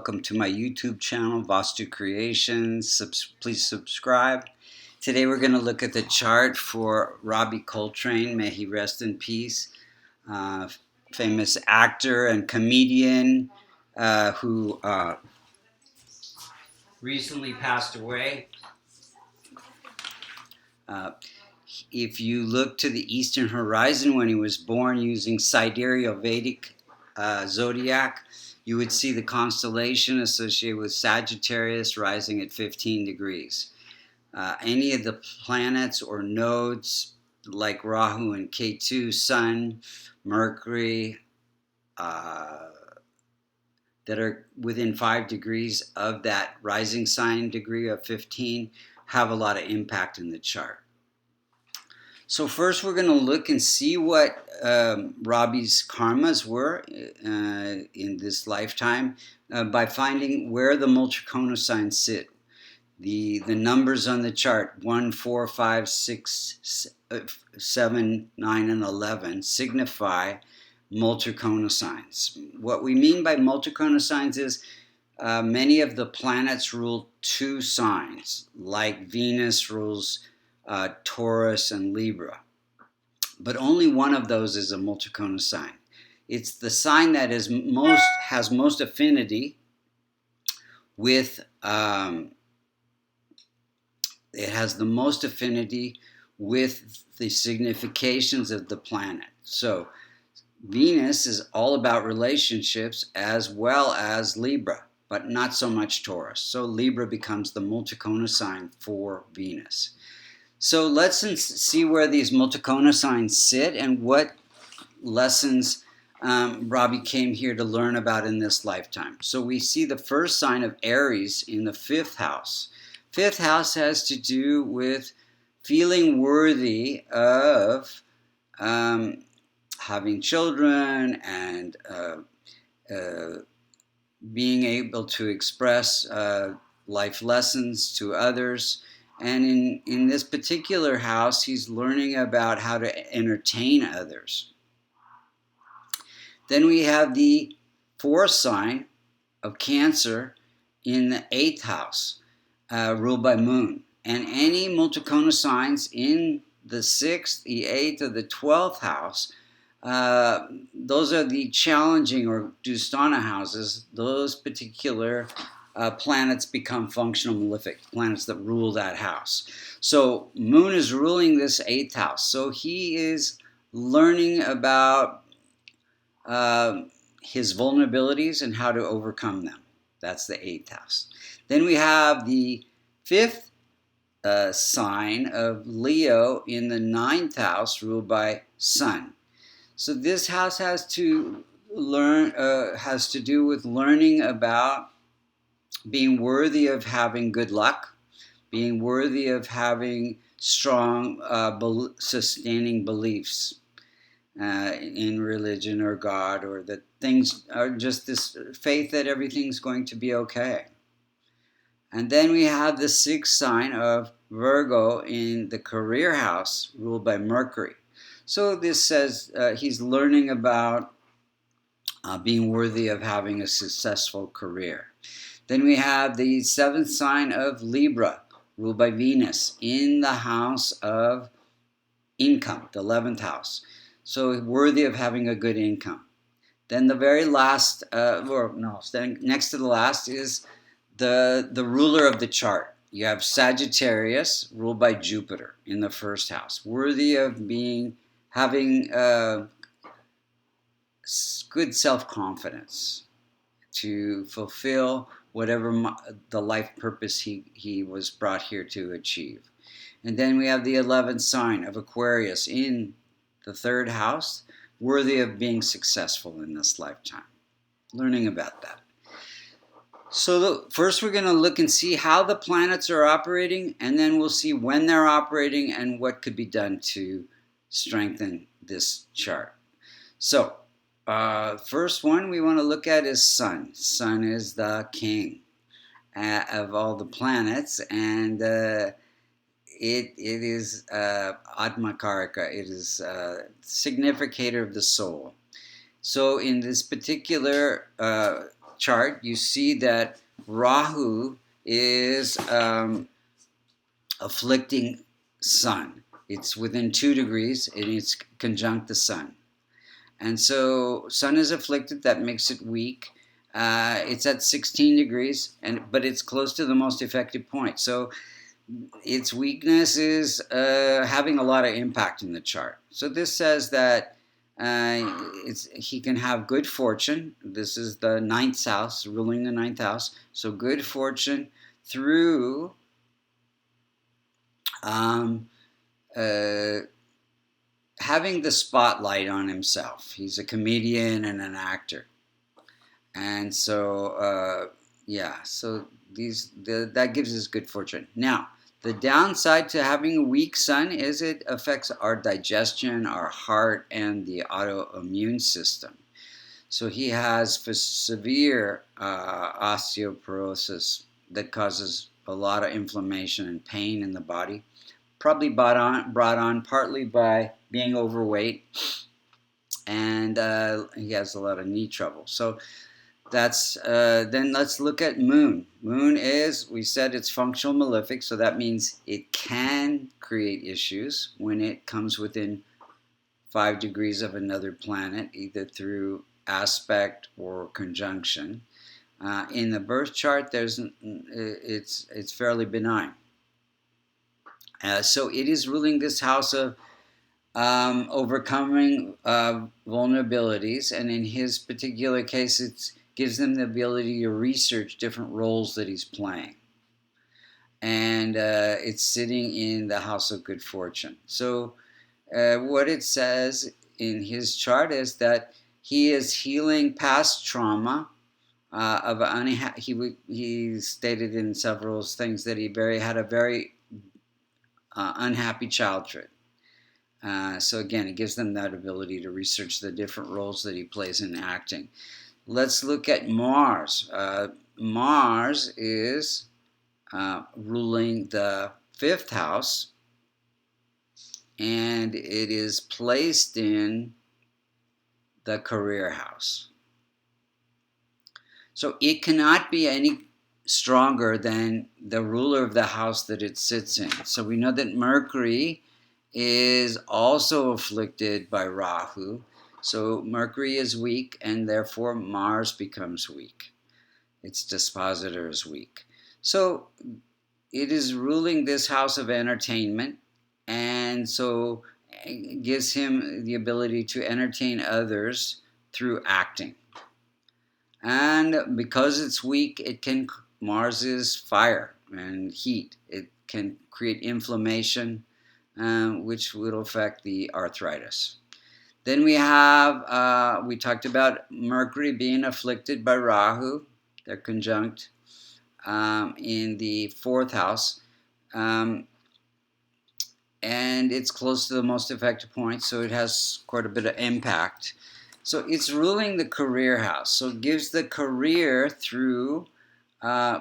Welcome to my YouTube channel, Vastu Creations. Please subscribe. Today we're going to look at the chart for RobbieColtrain. May he rest in peace. Famous actor and comedian who recently passed away. If you look to the eastern horizon when he was born using sidereal Vedic zodiac, you would see the constellation associated with Sagittarius rising at 15 degrees. Any of the planets or nodes like Rahu and Ketu, Sun, Mercury, that are within 5 degrees of that rising sign degree of 15 have a lot of impact in the chart. So first we're going to look and see what Robbie's karmas were in this lifetime by finding where the multicorna signs sit. The numbers on the chart, 1, 4, 5, 6, 7, 9, and 11, signify multicorna signs. What we mean by multicorna signs is many of the planets rule 2 signs, like Venus rules Taurus and Libra, but only one of those is a multicorna sign. It's the sign that has most affinity with it has the most affinity with the significations of the planet. So Venus is all about relationships as well as Libra, but not so much Taurus. So Libra becomes the multicorna sign for Venus. So let's see where these multicorna signs sit and what lessons Robbie came here to learn about in this lifetime. So we see the first sign of Aries in the 5th house. 5th house has to do with feeling worthy of having children and being able to express life lessons to others. And in this particular house, he's learning about how to entertain others. Then we have the 4th sign of Cancer in the 8th house, ruled by Moon. And any multicorna signs in the 6th, the 8th, or the 12th house, those are the challenging or Dusthana houses. Those particular planets become functional malefic, planets that rule that house. So Moon is ruling this 8th house. So he is learning about his vulnerabilities and how to overcome them. That's the 8th house. Then we have the 5th sign of Leo in the 9th house, ruled by Sun. So this house has to do with learning about being worthy of having good luck, being worthy of having strong, sustaining beliefs in religion or God, or that things are just this faith that everything's going to be okay. And then we have the 6th sign of Virgo in the career house, ruled by Mercury. So this says he's learning about being worthy of having a successful career. Then we have the 7th sign of Libra, ruled by Venus, in the house of income, the 11th house. So worthy of having a good income. Then the very last, next to the last is the ruler of the chart. You have Sagittarius, ruled by Jupiter, in the 1st house, worthy of having good self-confidence to fulfill whatever the life purpose he was brought here to achieve. And then we have the 11th sign of Aquarius in the 3rd house, worthy of being successful in this lifetime. Learning about that. So first we're going to look and see how the planets are operating, and then we'll see when they're operating and what could be done to strengthen this chart. So first one we want to look at is Sun. Sun is the king of all the planets, and it is Atmakarika. It is significator of the soul. So in this particular chart, you see that Rahu is afflicting Sun. It's within 2 degrees and it's conjunct the Sun. And so Sun is afflicted, that makes it weak. It's at 16 degrees, but it's close to the most effective point. So its weakness is having a lot of impact in the chart. So this says that he can have good fortune. This is the 9th house, ruling the 9th house. So good fortune through having the spotlight on himself. He's a comedian and an actor. And so, so that gives us good fortune. Now, the downside to having a weak Sun is it affects our digestion, our heart, and the autoimmune system. So he has severe osteoporosis that causes a lot of inflammation and pain in the body. Probably brought on partly by being overweight, and he has a lot of knee trouble. So that's then let's look at Moon. Moon is, we said, it's functional malefic, so that means it can create issues when it comes within 5 degrees of another planet, either through aspect or conjunction. In the birth chart, it's fairly benign. So it is ruling this house of overcoming vulnerabilities, and in his particular case, it gives them the ability to research different roles that he's playing. And it's sitting in the house of good fortune. So what it says in his chart is that he is healing past trauma. He stated in several things that he had a very unhappy childhood. So again, it gives them that ability to research the different roles that he plays in acting. Let's look at Mars. Mars is ruling the 5th house, and it is placed in the career house. So it cannot be any stronger than the ruler of the house that it sits in. So we know that Mercury is also afflicted by Rahu. So Mercury is weak, and therefore Mars becomes weak. Its dispositor is weak. So it is ruling this house of entertainment, and so it gives him the ability to entertain others through acting. And because it's weak, Mars is fire and heat. It can create inflammation, which will affect the arthritis. Then we have, we talked about Mercury being afflicted by Rahu. They're conjunct in the 4th house. And it's close to the most effective point, so it has quite a bit of impact. So it's ruling the career house. So it gives the career through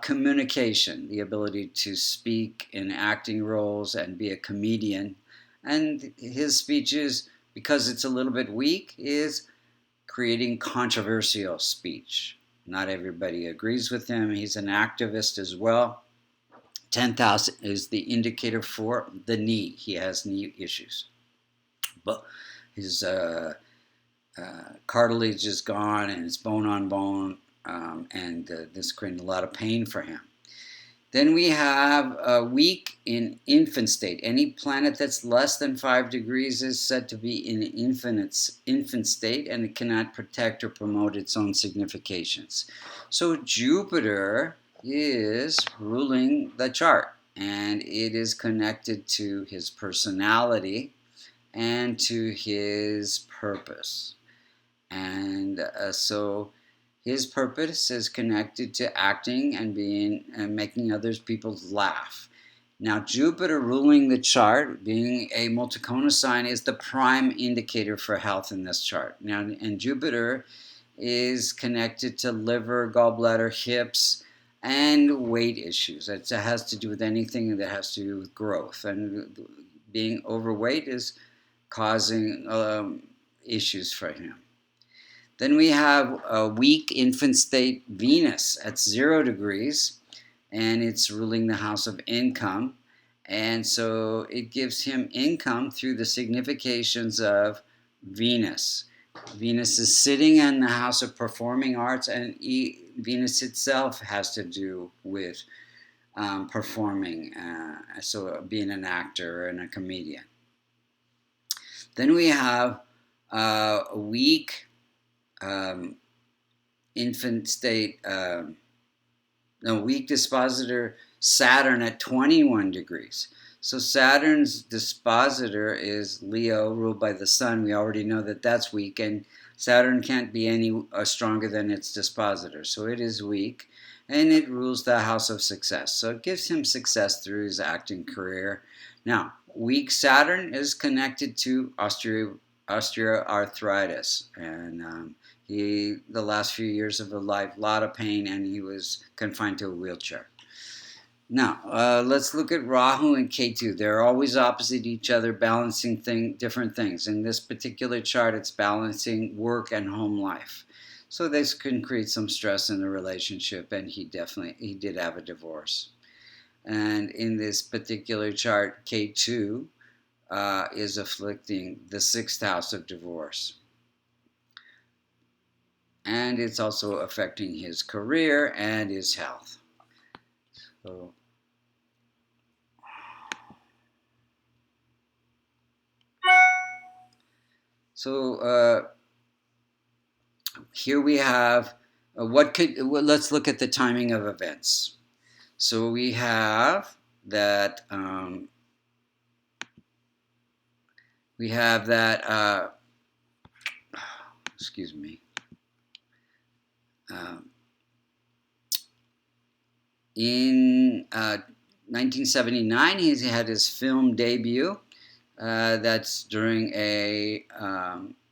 communication, the ability to speak in acting roles and be a comedian. And his speeches, because it's a little bit weak, is creating controversial speech. Not everybody agrees with him. He's an activist as well. 10th house is the indicator for the knee. He has knee issues. But his cartilage is gone, and it's bone on bone, and this creating a lot of pain for him. Then we have a weak in infant state. Any planet that's less than 5 degrees is said to be in infant state, and it cannot protect or promote its own significations. So Jupiter is ruling the chart, and it is connected to his personality and to his purpose. And so his purpose is connected to acting and making others people laugh. Now, Jupiter ruling the chart, being a Multicona sign, is the prime indicator for health in this chart. Now, and Jupiter is connected to liver, gallbladder, hips, and weight issues. It has to do with anything that has to do with growth. And being overweight is causing issues for him. Then we have a weak infant state Venus at 0 degrees, and it's ruling the house of income. And so it gives him income through the significations of Venus. Venus is sitting in the house of performing arts, and Venus itself has to do with performing, so being an actor and a comedian. Then we have a weak infant state, weak dispositor Saturn at 21 degrees. So Saturn's dispositor is Leo, ruled by the sun. We already know that that's weak, and Saturn can't be any stronger than its dispositor. So it is weak, and it rules the house of success. So it gives him success through his acting career. Now, weak Saturn is connected to osteoarthritis, and the last few years of his life, a lot of pain, and he was confined to a wheelchair. Now, let's look at Rahu and Ketu. They're always opposite each other, balancing different things. In this particular chart, it's balancing work and home life. So this can create some stress in the relationship, and he did have a divorce. And in this particular chart, Ketu is afflicting the 6th house of divorce. And it's also affecting his career and his health. So here we have let's look at the timing of events. So we have that excuse me. In 1979, he had his film debut. That's during a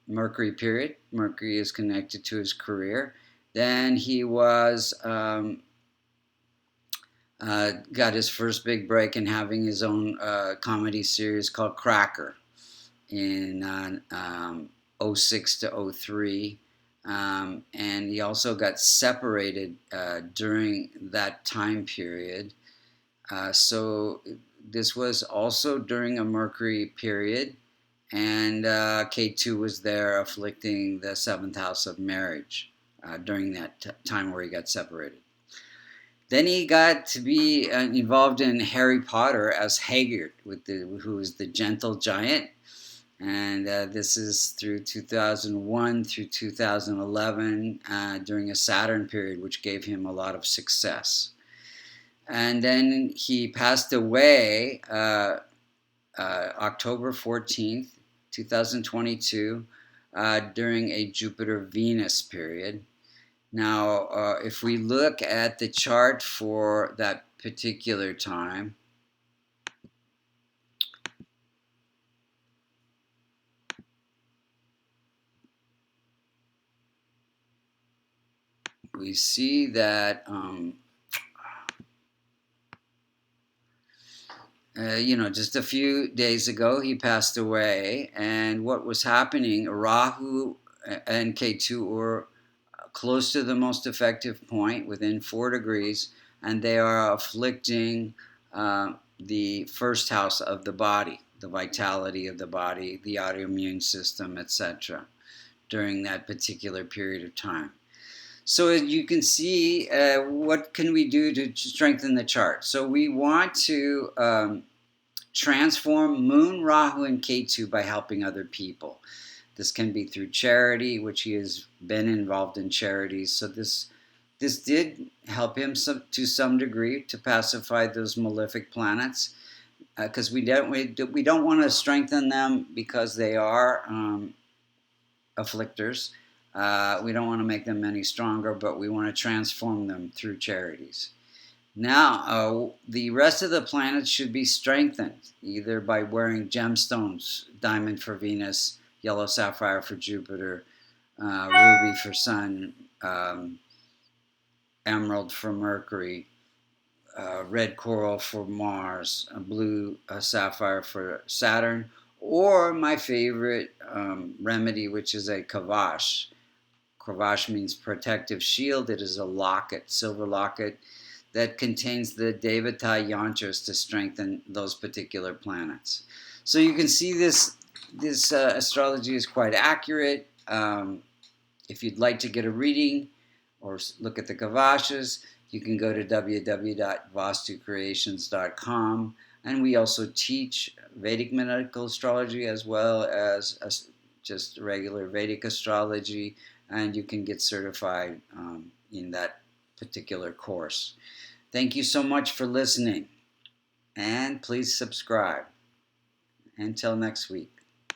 Mercury period. Mercury is connected to his career. Then he was got his first big break in having his own comedy series called Cracker in 06 to 03. And he also got separated during that time period. So this was also during a Mercury period, and K2 was there afflicting the 7th house of marriage during that time where he got separated. Then he got to be involved in Harry Potter as Hagrid, who is the gentle giant. And this is through 2001 through 2011 during a Saturn period, which gave him a lot of success. And then he passed away October 14th, 2022, during a Jupiter-Venus period. Now, if we look at the chart for that particular time, we see that just a few days ago he passed away, and what was happening, Rahu and Ketu were close to the most effective point within 4 degrees, and they are afflicting the 1st house of the body, the vitality of the body, the autoimmune system, etc., during that particular period of time. So you can see what can we do to strengthen the chart. So we want to transform Moon, Rahu, and Ketu by helping other people. This can be through charity, which he has been involved in charities. So this did help him to some degree to pacify those malefic planets, because we don't want to strengthen them because they are afflictors. We don't want to make them any stronger, but we want to transform them through charities. Now, the rest of the planets should be strengthened, either by wearing gemstones, diamond for Venus, yellow sapphire for Jupiter, ruby for Sun, emerald for Mercury, red coral for Mars, blue sapphire for Saturn, or my favorite remedy, which is a kavash, Kavash means protective shield. It is a locket, silver locket, that contains the Devata yantras to strengthen those particular planets. So you can see this astrology is quite accurate. If you'd like to get a reading or look at the Kavashas, you can go to www.vastucreations.com. And we also teach Vedic medical astrology as well as just regular Vedic astrology, and you can get certified in that particular course. Thank you so much for listening, and please subscribe. Until next week.